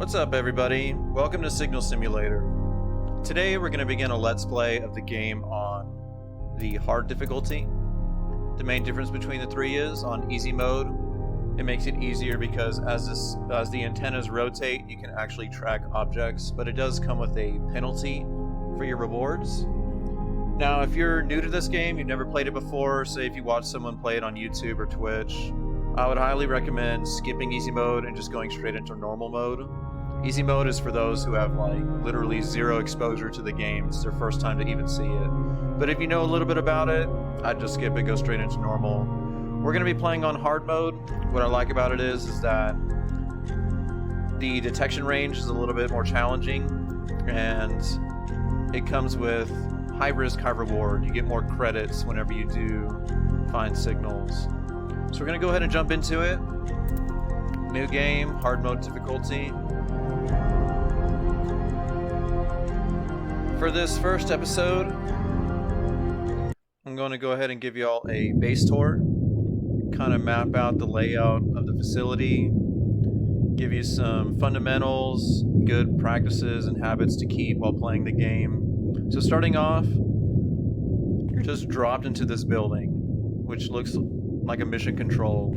What's up, everybody? Welcome to Signal Simulator. Today we're going to begin a let's play of the game on the hard difficulty. The main difference between the three is on easy mode, it makes it easier because as the antennas rotate, you can actually track objects, but it does come with a penalty for your rewards. Now, if you're new to this game, you've never played it before, say if you watch someone play it on YouTube or Twitch, I would highly recommend skipping easy mode and just going straight into normal mode. Easy mode is for those who have like literally zero exposure to the game. It's their first time to even see it. But if you know a little bit about it, I'd just skip it, go straight into normal. We're going to be playing on hard mode. What I like about it is that the detection range is a little bit more challenging, and it comes with high risk, high reward. You get more credits whenever you do find signals. So we're going to go ahead and jump into it. New game, hard mode difficulty. For this first episode, I'm going to go ahead and give you all a base tour, kind of map out the layout of the facility, give you some fundamentals, good practices and habits to keep while playing the game. So starting off, you're just dropped into this building, which looks like a mission control.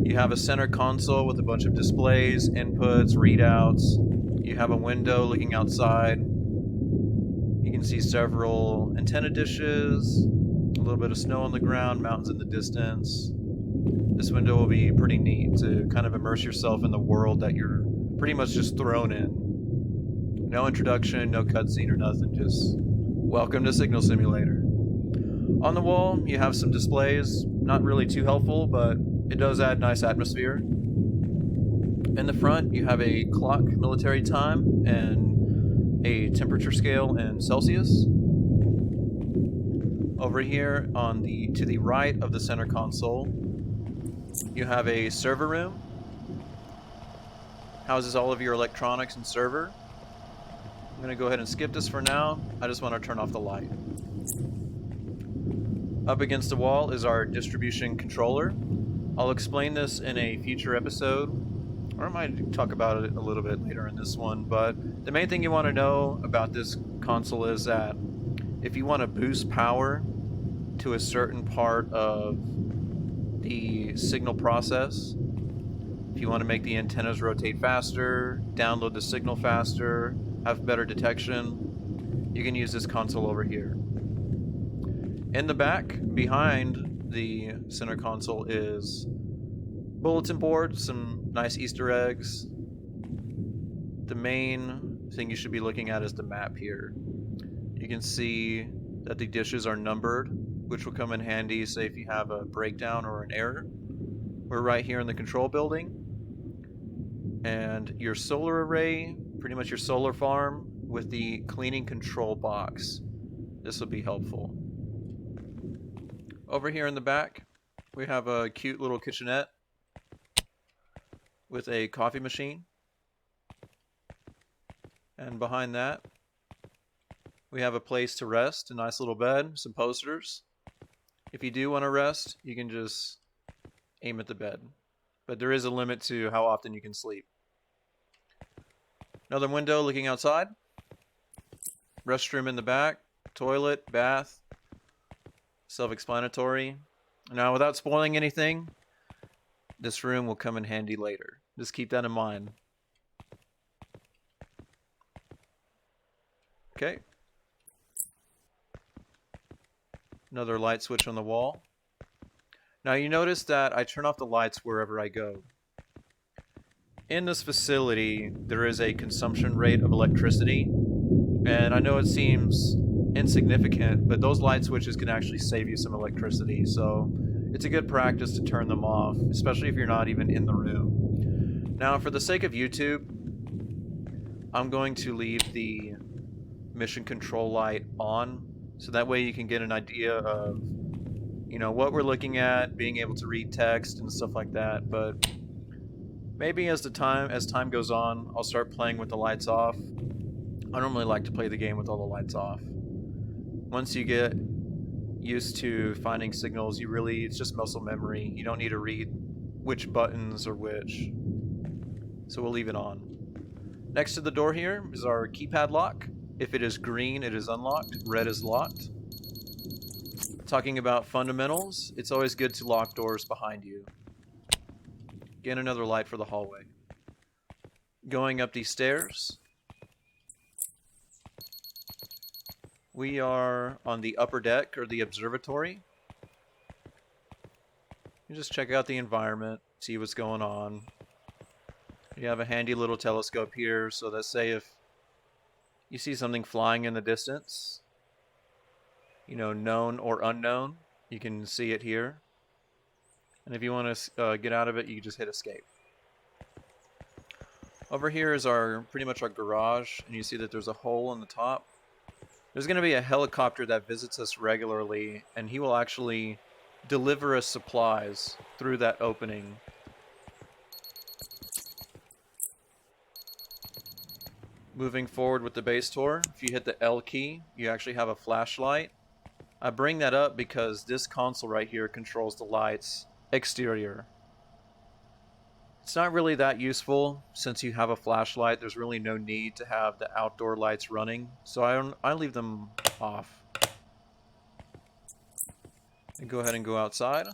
You have a center console with a bunch of displays, inputs, readouts. You have a window looking outside. You can see several antenna dishes, a little bit of snow on the ground, mountains in the distance. This window will be pretty neat to kind of immerse yourself in the world that you're pretty much just thrown in. No introduction, no cutscene or nothing, just welcome to Signal Simulator. On the wall, you have some displays, not really too helpful, but it does add nice atmosphere. In the front, you have a clock, military time, and a temperature scale in Celsius. Over here to the right of the center console, you have a server room. Houses all of your electronics and server. I'm going to go ahead and skip this for now. I just want to turn off the light. Up against the wall is our distribution controller. I'll explain this in a future episode, or I might talk about it a little bit later in this one, but the main thing you want to know about this console is that if you want to boost power to a certain part of the signal process, if you want to make the antennas rotate faster, download the signal faster, have better detection, you can use this console over here. In the back, behind the center console, is bulletin board, some nice Easter eggs. The main thing you should be looking at is the map here. You can see that the dishes are numbered, which will come in handy, say if you have a breakdown or an error. We're right here in the control building. And your solar array, pretty much your solar farm, with the cleaning control box. This will be helpful. Over here in the back, we have a cute little kitchenette with a coffee machine. And behind that, we have a place to rest, a nice little bed, some posters. If you do want to rest, you can just aim at the bed. But there is a limit to how often you can sleep. Another window looking outside. Restroom in the back, toilet, bath. Self-explanatory. Now, without spoiling anything, this room will come in handy later. Just keep that in mind. Okay. Another light switch on the wall. Now you notice that I turn off the lights wherever I go. In this facility, there is a consumption rate of electricity, and I know it seems insignificant, but those light switches can actually save you some electricity, so it's a good practice to turn them off, especially if you're not even in the room. Now, for the sake of YouTube, I'm going to leave the mission control light on, so that way you can get an idea of, you know, what we're looking at, being able to read text and stuff like that. But maybe as time goes on, I'll start playing with the lights off. I don't really like to play the game with all the lights off. Once you get used to finding signals, it's just muscle memory. You don't need to read which buttons are which. So we'll leave it on. Next to the door here is our keypad lock. If it is green, it is unlocked. Red is locked. Talking about fundamentals, it's always good to lock doors behind you. Get another light for the hallway. Going up these stairs. We are on the upper deck, or the observatory. You just check out the environment, see what's going on. You have a handy little telescope here, so that say if you see something flying in the distance, you know, known or unknown, you can see it here. And if you want to get out of it, you just hit escape. Over here is pretty much our garage, and you see that there's a hole in the top. There's going to be a helicopter that visits us regularly, and he will actually deliver us supplies through that opening. Moving forward with the base tour, if you hit the L key, you actually have a flashlight. I bring that up because this console right here controls the lights exterior. It's not really that useful since you have a flashlight. There's really no need to have the outdoor lights running, so I leave them off. And go ahead and go outside.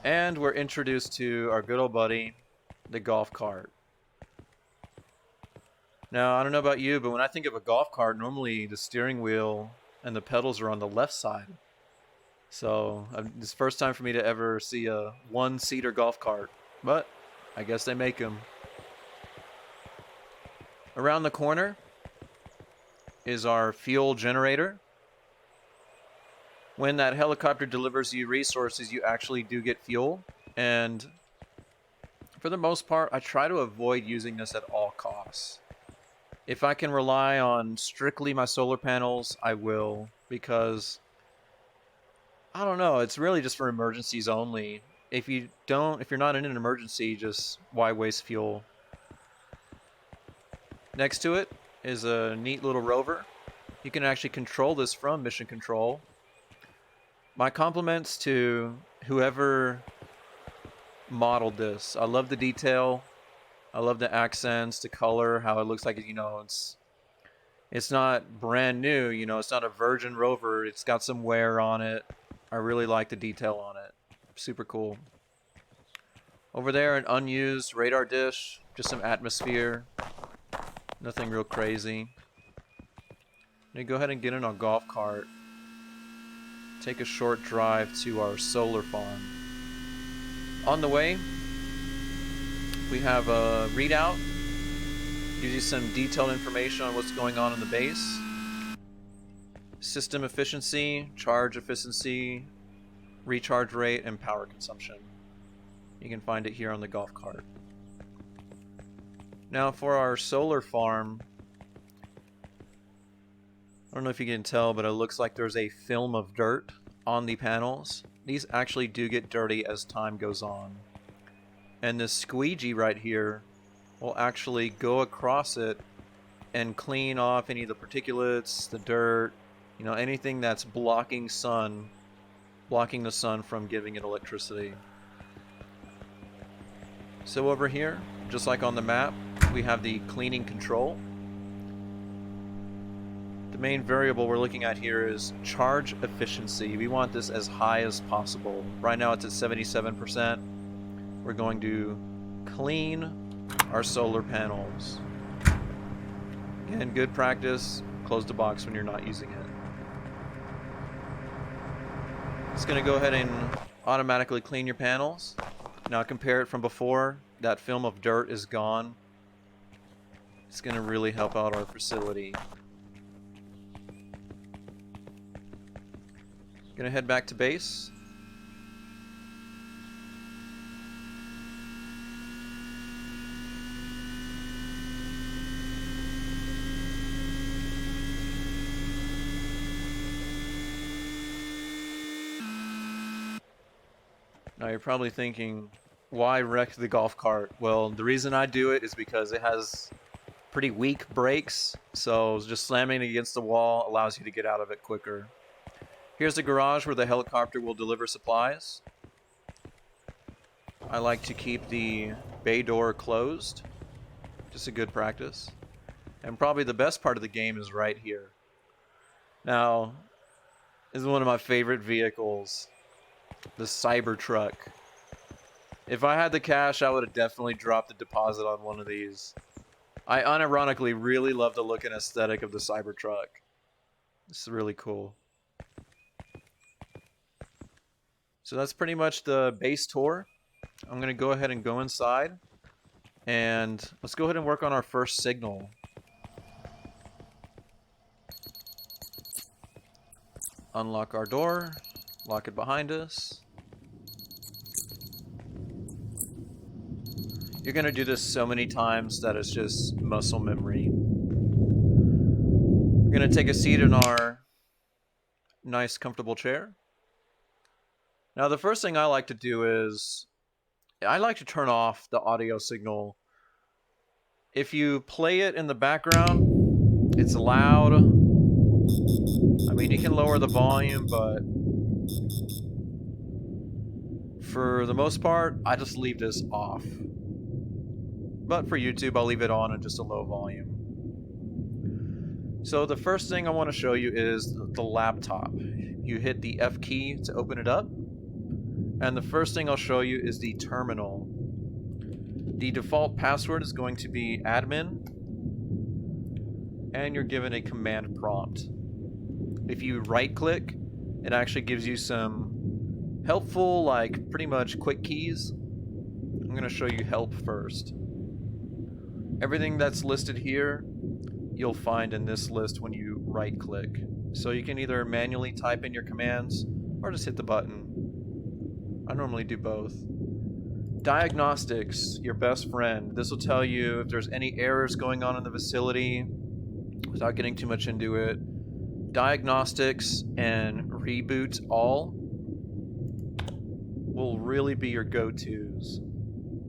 And we're introduced to our good old buddy, the golf cart. Now, I don't know about you, but when I think of a golf cart, normally the steering wheel and the pedals are on the left side. So, it's the first time for me to ever see a one-seater golf cart. But, I guess they make them. Around the corner is our fuel generator. When that helicopter delivers you resources, you actually do get fuel. And for the most part, I try to avoid using this at all costs. If I can rely on strictly my solar panels, I will, because I don't know, it's really just for emergencies only. If you're not in an emergency, just why waste fuel? Next to it is a neat little rover. You can actually control this from Mission Control. My compliments to whoever modeled this. I love the detail. I love the accents, the color, how it looks like, you know, it's not brand new, you know, it's not a virgin rover. It's got some wear on it. I really like the detail on it. Super cool. Over there, an unused radar dish, just some atmosphere. Nothing real crazy. Now go ahead and get in our golf cart. Take a short drive to our solar farm. On the way, we have a readout. Gives you some detailed information on what's going on in the base. System efficiency, charge efficiency, recharge rate, and power consumption. You can find it here on the golf cart. Now for our solar farm, I don't know if you can tell, but it looks like there's a film of dirt on the panels. These actually do get dirty as time goes on. And this squeegee right here will actually go across it and clean off any of the particulates, the dirt, you know, anything that's blocking the sun from giving it electricity. So over here, just like on the map, we have the cleaning control. The main variable we're looking at here is charge efficiency. We want this as high as possible. Right now it's at 77%. We're going to clean our solar panels. Again, good practice. Close the box when you're not using it. It's going to go ahead and automatically clean your panels. Now compare it from before. That film of dirt is gone. It's going to really help out our facility. Gonna head back to base. Now you're probably thinking, why wreck the golf cart? Well, the reason I do it is because it has pretty weak brakes, so just slamming it against the wall allows you to get out of it quicker. Here's the garage where the helicopter will deliver supplies. I like to keep the bay door closed. Just a good practice. And probably the best part of the game is right here. Now, this is one of my favorite vehicles, the Cybertruck. If I had the cash, I would have definitely dropped a deposit on one of these. I unironically really love the look and aesthetic of the Cybertruck. This is really cool. So that's pretty much the base tour. I'm going to go ahead and go inside. And let's go ahead and work on our first signal. Unlock our door. Lock it behind us. You're going to do this so many times that it's just muscle memory. We're going to take a seat in our nice, comfortable chair. Now, the first thing I like to do is I like to turn off the audio signal. If you play it in the background, it's loud. I mean, you can lower the volume, but for the most part, I just leave this off. But for YouTube, I'll leave it on at just a low volume. So the first thing I want to show you is the laptop. You hit the F key to open it up. And the first thing I'll show you is the terminal. The default password is going to be admin. And you're given a command prompt. If you right click, it actually gives you some helpful, like pretty much quick keys. I'm going to show you help first. Everything that's listed here, you'll find in this list when you right click. So you can either manually type in your commands or just hit the button. I normally do both. Diagnostics, your best friend. This will tell you if there's any errors going on in the facility without getting too much into it. Diagnostics and reboot all will really be your go-tos.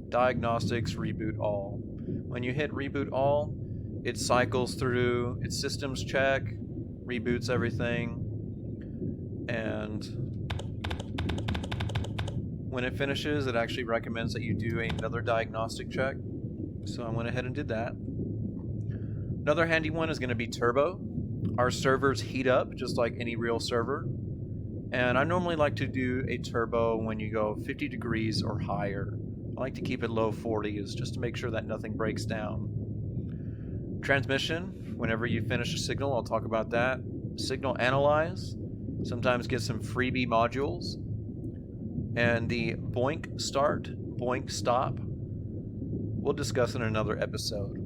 Diagnostics, reboot all. When you hit reboot all, it cycles through its systems check, reboots everything, and when it finishes, it actually recommends that you do another diagnostic check. So I went ahead and did that. Another handy one is going to be turbo. Our servers heat up just like any real server. And I normally like to do a turbo when you go 50 degrees or higher. I like to keep it low 40s just to make sure that nothing breaks down. Transmission, whenever you finish a signal, I'll talk about that. Signal analyze, sometimes get some freebie modules. And the boink start, boink stop, we'll discuss in another episode.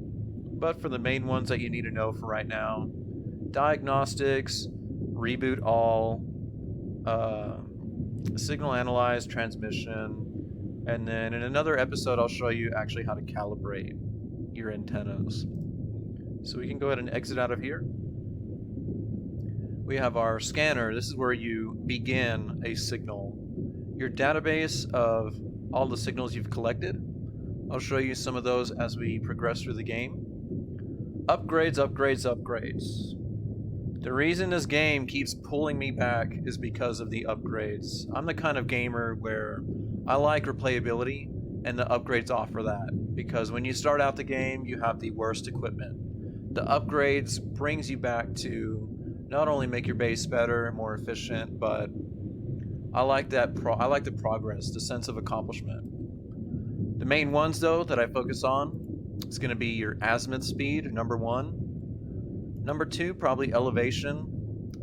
But for the main ones that you need to know for right now, diagnostics, reboot all, signal analyze, transmission, and then in another episode I'll show you actually how to calibrate your antennas. So we can go ahead and exit out of here. We have our scanner. This is where you begin a signal. Your database of all the signals you've collected. I'll show you some of those as we progress through the game. Upgrades, upgrades, upgrades. The reason this game keeps pulling me back is because of the upgrades. I'm the kind of gamer where I like replayability, and the upgrades offer that. Because when you start out the game, you have the worst equipment. The upgrades brings you back to not only make your base better and more efficient, but I like that. I like the progress, the sense of accomplishment. The main ones, though, that I focus on is going to be your azimuth speed, number 1. Number 2, probably elevation.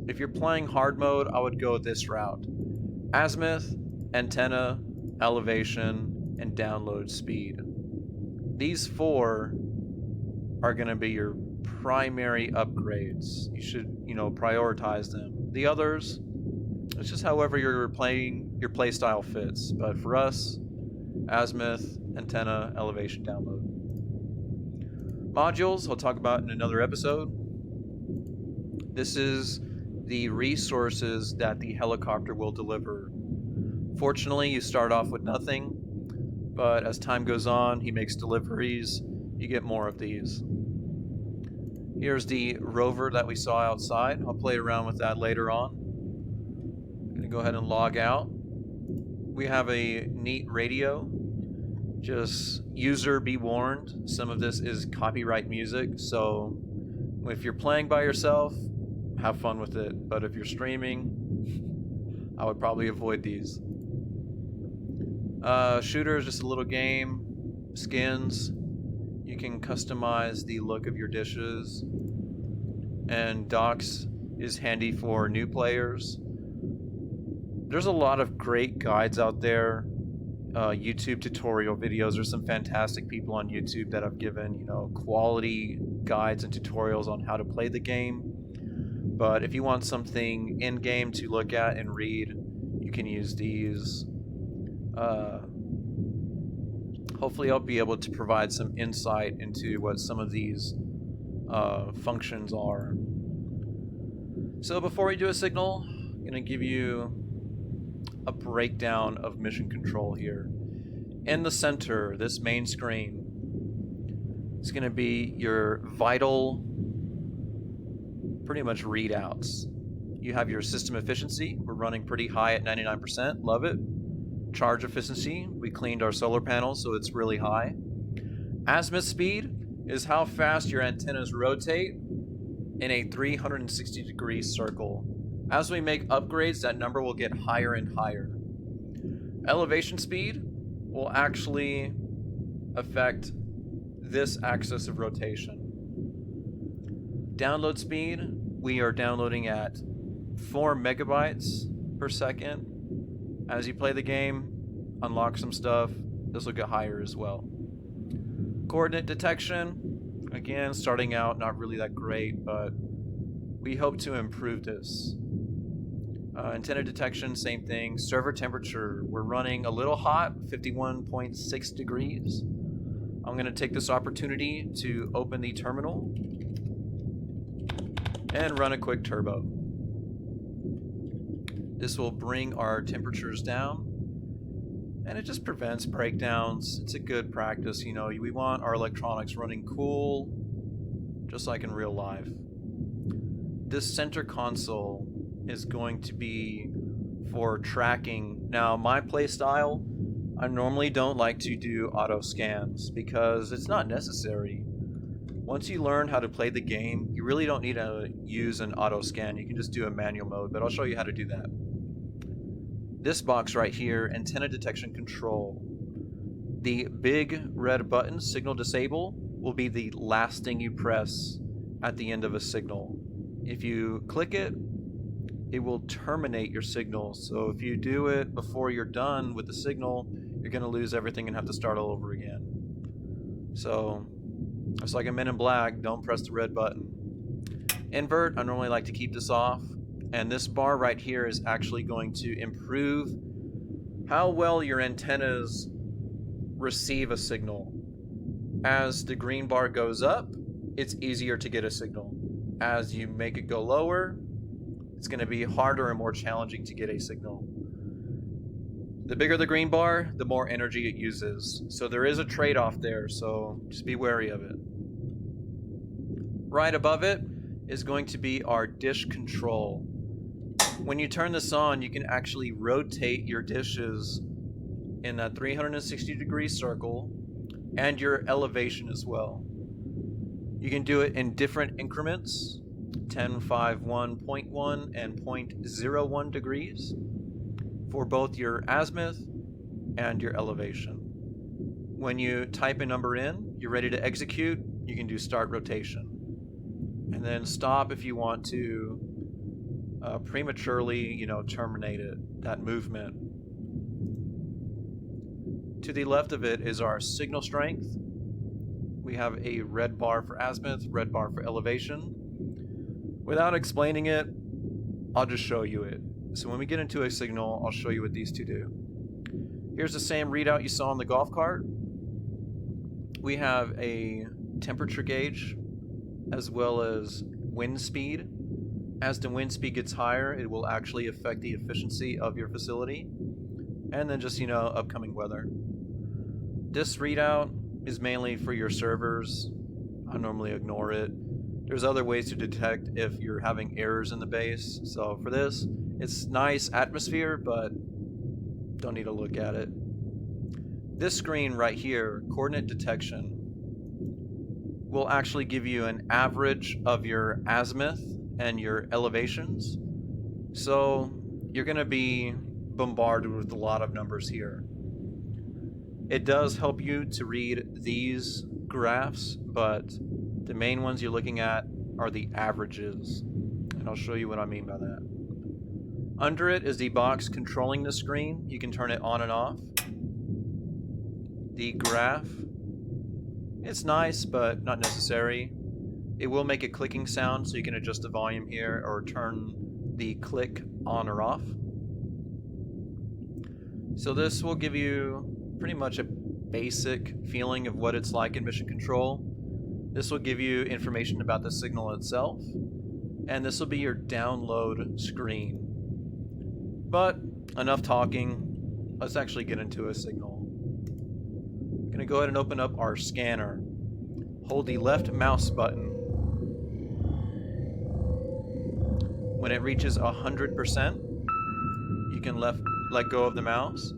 If you're playing hard mode, I would go this route: azimuth, antenna, elevation, and download speed. These 4 are going to be your primary upgrades. You should, prioritize them. The others, it's just however you're playing, your play style fits. But for us, azimuth, antenna, elevation, download. Modules, I'll talk about in another episode. This is the resources that the helicopter will deliver. Fortunately, you start off with nothing, but as time goes on, he makes deliveries. You get more of these. Here's the rover that we saw outside. I'll play around with that later on. I'm going to go ahead and log out. We have a neat radio. Just user be warned, some of this is copyright music, so if you're playing by yourself, have fun with it. But if you're streaming, I would probably avoid these. Shooter is just a little game. Skins, you can customize the look of your dishes. And Docs is handy for new players. There's a lot of great guides out there. YouTube tutorial videos. There's some fantastic people on YouTube that have given, quality guides and tutorials on how to play the game. But if you want something in-game to look at and read, you can use these. Hopefully I'll be able to provide some insight into what some of these functions are. So before we do a signal, I'm going to give you a breakdown of mission control here. In the center, this main screen, is going to be your vital, pretty much readouts. You have your system efficiency. We're running pretty high at 99%. Love it. Charge efficiency. We cleaned our solar panels, so it's really high. Azimuth speed is how fast your antennas rotate in a 360-degree circle. As we make upgrades, that number will get higher and higher. Elevation speed will actually affect this axis of rotation. Download speed, we are downloading at 4 megabytes per second. As you play the game, unlock some stuff, this will get higher as well. Coordinate detection, again, starting out not really that great, but we hope to improve this. Antenna detection, same thing. Server temperature, we're running a little hot, 51.6 degrees. I'm going to take this opportunity to open the terminal and run a quick turbo. This will bring our temperatures down, and it just prevents breakdowns. It's a good practice, we want our electronics running cool, just like in real life. This center console is going to be for tracking. Now, my play style, I normally don't like to do auto scans because it's not necessary. Once you learn how to play the game, you really don't need to use an auto scan. You can just do a manual mode, but I'll show you how to do that. This box right here, antenna detection control. The big red button, signal disable, will be the last thing you press at the end of a signal. If you click it, it will terminate your signal. So if you do it before you're done with the signal, you're going to lose everything and have to start all over again. So it's like a Men in Black, don't press the red button. Invert, I normally like to keep this off. And this bar right here is actually going to improve how well your antennas receive a signal. As the green bar goes up, it's easier to get a signal. As you make it go lower, it's going to be harder and more challenging to get a signal. The bigger the green bar, the more energy it uses. So there is a trade-off there, so just be wary of it. Right above it is going to be our dish control. When you turn this on, you can actually rotate your dishes in a 360-degree circle and your elevation as well. You can do it in different increments, 10, 5, 1, 0.1, and 0.01 degrees for both your azimuth and your elevation. When you type a number in, you're ready to execute, you can do start rotation. And then stop if you want to prematurely, terminate that movement. To the left of it is our signal strength. We have a red bar for azimuth, red bar for elevation. Without explaining it, I'll just show you it. So when we get into a signal, I'll show you what these two do. Here's the same readout you saw on the golf cart. We have a temperature gauge as well as wind speed. As the wind speed gets higher, it will actually affect the efficiency of your facility. And then just, upcoming weather. This readout is mainly for your servers. I normally ignore it. There's other ways to detect if you're having errors in the base. So for this, it's nice atmosphere, but don't need to look at it. This screen right here, coordinate detection, will actually give you an average of your azimuth and your elevations. So you're going to be bombarded with a lot of numbers here. It does help you to read these graphs, but the main ones you're looking at are the averages. And I'll show you what I mean by that. Under it is the box controlling the screen. You can turn it on and off. The graph, it's nice, but not necessary. It will make a clicking sound, so you can adjust the volume here or turn the click on or off. So this will give you pretty much a basic feeling of what it's like in mission control. This will give you information about the signal itself, and this will be your download screen. But enough talking, let's actually get into a signal. I'm going to go ahead and open up our scanner. Hold the left mouse button. When it reaches 100%, you can let go of the mouse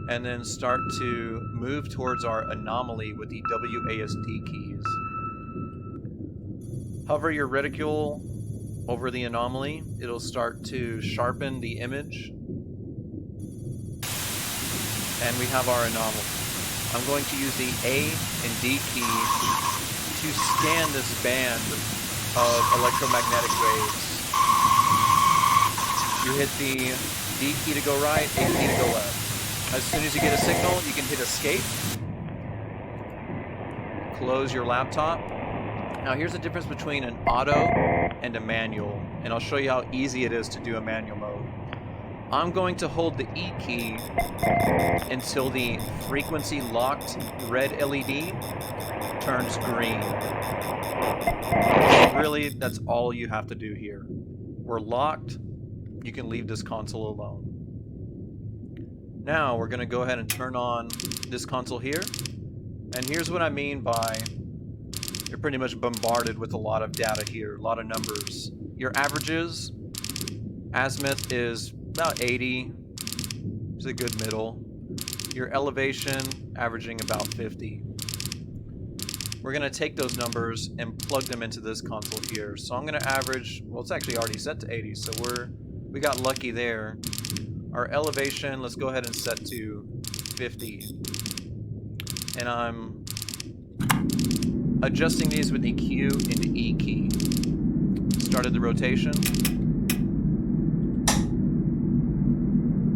and then start to move towards our anomaly with the WASD keys. Hover your reticule over the anomaly. It'll start to sharpen the image. And we have our anomaly. I'm going to use the A and D key to scan this band of electromagnetic waves. You hit the D key to go right, A key to go left. As soon as you get a signal, you can hit escape. Close your laptop. Now here's the difference between an auto and a manual, and I'll show you how easy it is to do a manual mode. I'm going to hold the E key until the frequency locked red LED turns green. Really, that's all you have to do here. We're locked. You can leave this console alone. Now we're going to go ahead and turn on this console here. And here's what I mean by you're pretty much bombarded with a lot of data here, a lot of numbers. Your averages, azimuth is about 80. It's a good middle. Your elevation, averaging about 50. We're going to take those numbers and plug them into this console here. So I'm going to average, well, it's actually already set to 80, so we got lucky there. Our elevation, let's go ahead and set to 50. And I'm adjusting these with the Q and the E key. Started the rotation.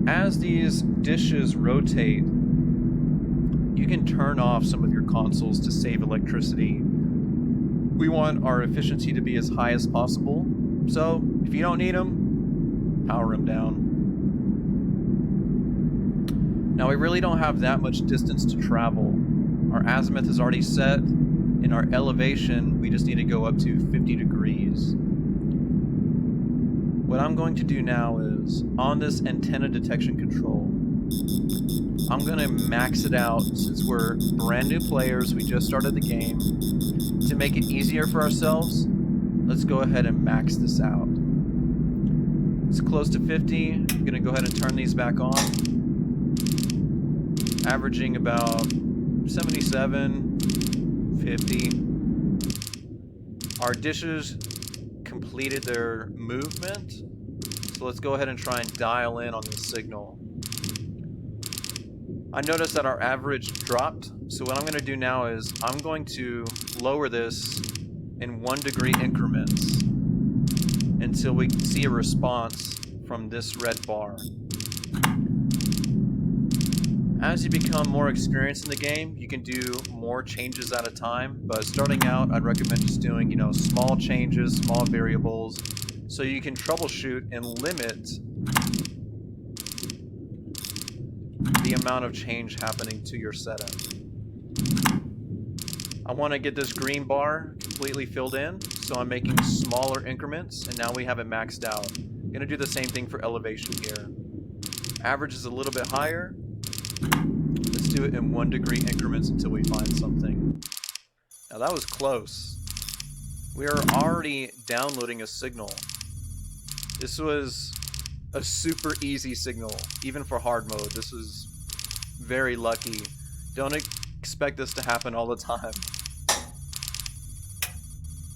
As these dishes rotate, you can turn off some of your consoles to save electricity. We want our efficiency to be as high as possible, so if you don't need them, power them down. Now we really don't have that much distance to travel. Our azimuth is already set. In our elevation, we just need to go up to 50 degrees. What I'm going to do now is, on this antenna detection control, I'm going to max it out since we're brand new players, we just started the game. To make it easier for ourselves, let's go ahead and max this out. It's close to 50. I'm going to go ahead and turn these back on. Averaging about 77, 50. Our dishes completed their movement, so let's go ahead and try and dial in on this signal. I noticed that our average dropped, so what I'm going to do now is I'm going to lower this in 1 degree increments until we see a response from this red bar. As you become more experienced in the game, you can do more changes at a time, but starting out, I'd recommend just doing, small changes, small variables, so you can troubleshoot and limit the amount of change happening to your setup. I want to get this green bar completely filled in, so I'm making smaller increments, and now we have it maxed out. I'm going to do the same thing for elevation here. Average is a little bit higher. Let's do it in 1 degree increments until we find something. Now that was close. We are already downloading a signal. This was a super easy signal, even for hard mode. This was very lucky. Don't expect this to happen all the time.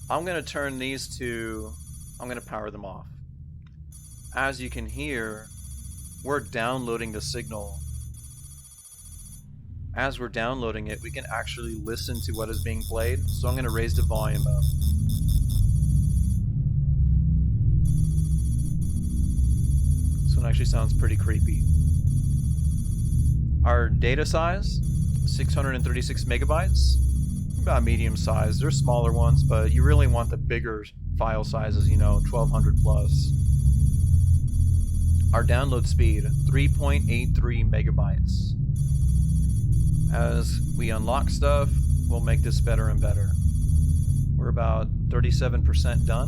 I'm going to turn these two, I'm going to power them off. As you can hear, we're downloading the signal. As we're downloading it, we can actually listen to what is being played, so I'm going to raise the volume up. This one actually sounds pretty creepy. Our data size, 636 megabytes. About medium size. There's smaller ones, but you really want the bigger file sizes, you know, 1200 plus. Our download speed, 3.83 megabytes. As we unlock stuff, we'll make this better and better. We're about 37% done.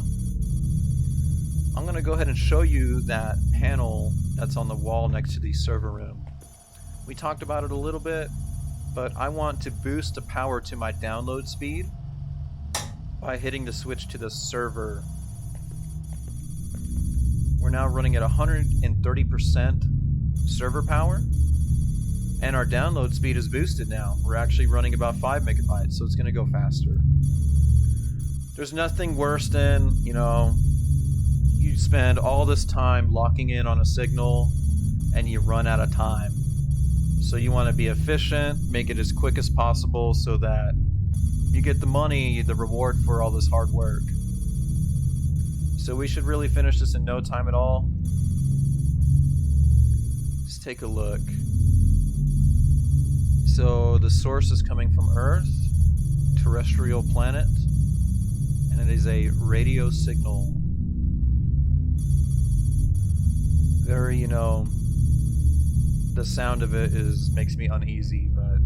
I'm going to go ahead and show you that panel that's on the wall next to the server room. We talked about it a little bit, but I want to boost the power to my download speed by hitting the switch to the server. We're now running at 130% server power, and our download speed is boosted now. We're actually running about 5 megabytes, so it's going to go faster. There's nothing worse than, you know, you spend all this time locking in on a signal and you run out of time. So you want to be efficient, make it as quick as possible so that you get the money, the reward for all this hard work. So we should really finish this in no time at all. Let's take a look. So the source is coming from Earth, terrestrial planet, and it is a radio signal. Very, you know, the sound of it makes me uneasy, but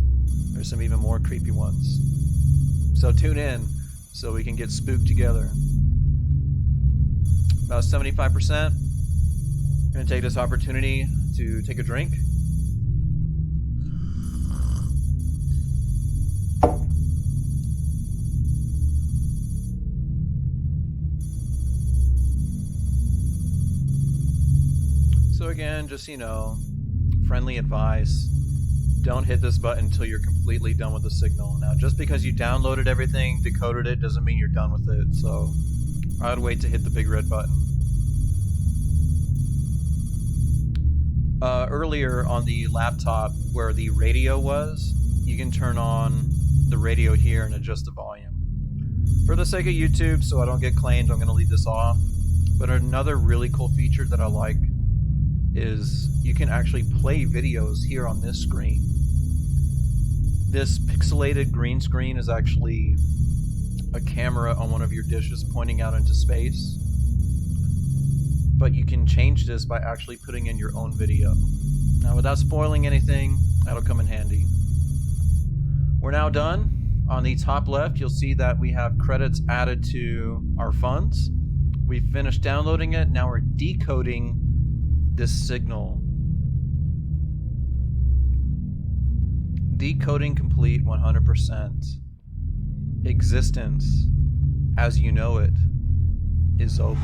there's some even more creepy ones. So tune in so we can get spooked together. About 75%. I'm going to take this opportunity to take a drink. So again, just, you know, friendly advice, don't hit this button until you're completely done with the signal. Now, just because you downloaded everything, decoded it, doesn't mean you're done with it, so I would wait to hit the big red button. Earlier on the laptop where the radio was, you can turn on the radio here and adjust the volume. For the sake of YouTube, so I don't get claimed, I'm going to leave this off. But another really cool feature that I like is you can actually play videos here on this screen. This pixelated green screen is actually a camera on one of your dishes pointing out into space. But you can change this by actually putting in your own video. Now, without spoiling anything, that'll come in handy. We're now done. On the top left, you'll see that we have credits added to our funds. We finished downloading it. Now we're decoding this signal. Decoding complete 100%. Existence, as you know it, is over.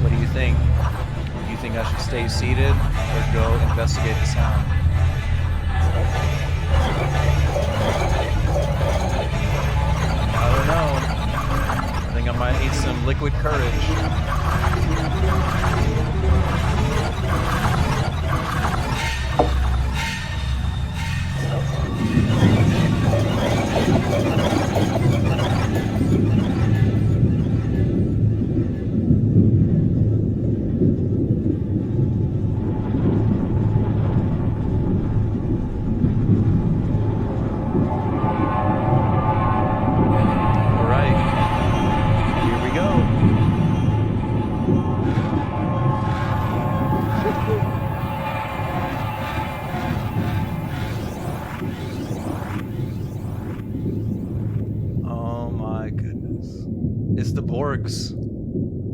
What do you think? Do you think I should stay seated or go investigate the sound? I don't know. I think I might need some liquid courage.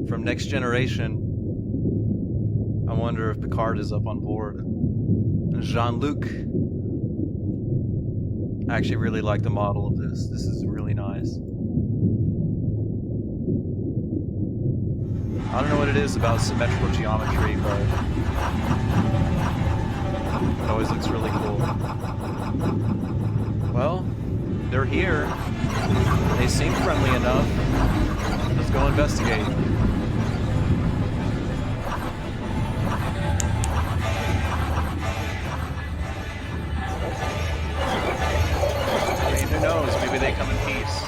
From Next Generation. I wonder if Picard is up on board. Jean-Luc. I actually really like the model of this. This is really nice. I don't know what it is about symmetrical geometry, but it always looks really cool. Well, they're here. They seem friendly enough. Let's go investigate. I mean, who knows? Maybe they come in peace.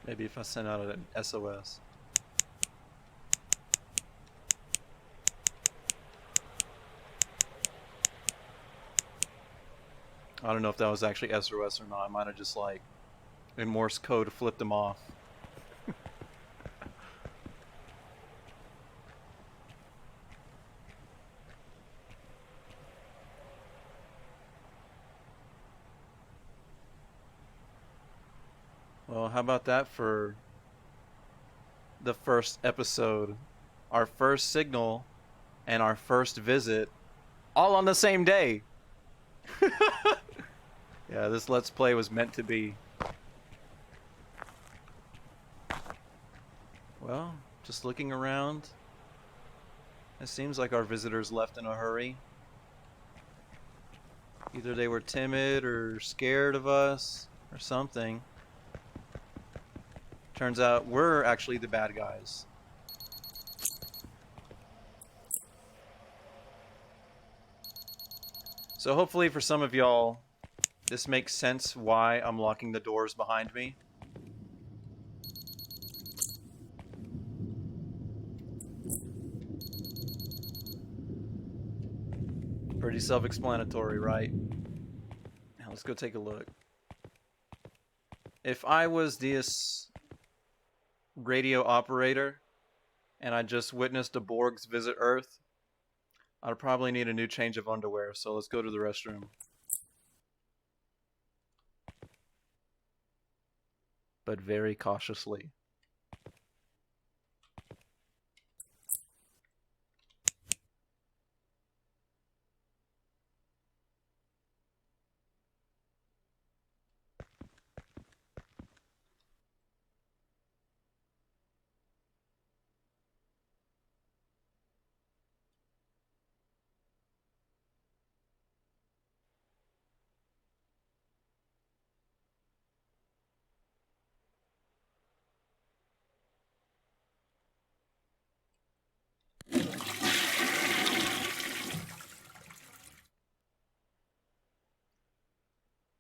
Maybe if I send out an SOS. I don't know if that was actually SOS or not. I might have just like in Morse code flipped them off. Well, how about that for the first episode? Our first signal and our first visit all on the same day. Yeah, this Let's Play was meant to be. Well, just looking around. It seems like our visitors left in a hurry. Either they were timid or scared of us or something. Turns out we're actually the bad guys. So hopefully for some of y'all, this makes sense why I'm locking the doors behind me. Pretty self-explanatory, right? Now let's go take a look. If I was this radio operator and I just witnessed a Borgs visit Earth, I'd probably need a new change of underwear, so let's go to the restroom. But very cautiously.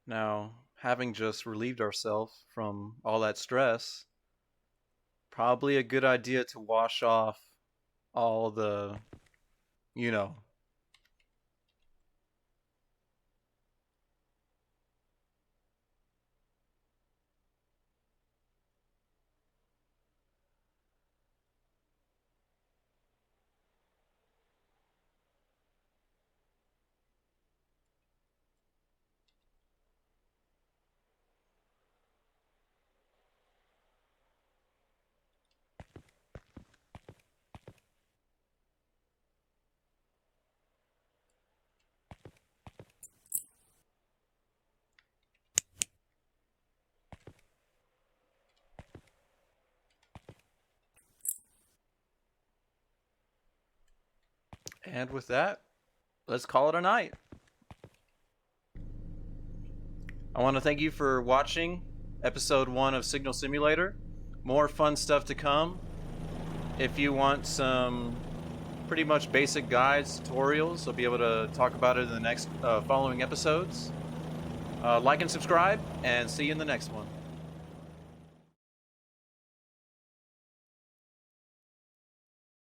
Now, having just relieved ourselves from all that stress, probably a good idea to wash off all the, you know. And with that, let's call it a night. I want to thank you for watching episode 1 of Signal Simulator. More fun stuff to come. If you want some pretty much basic guides, tutorials, I'll be able to talk about it in the next following episodes. Like and subscribe, and see you in the next one.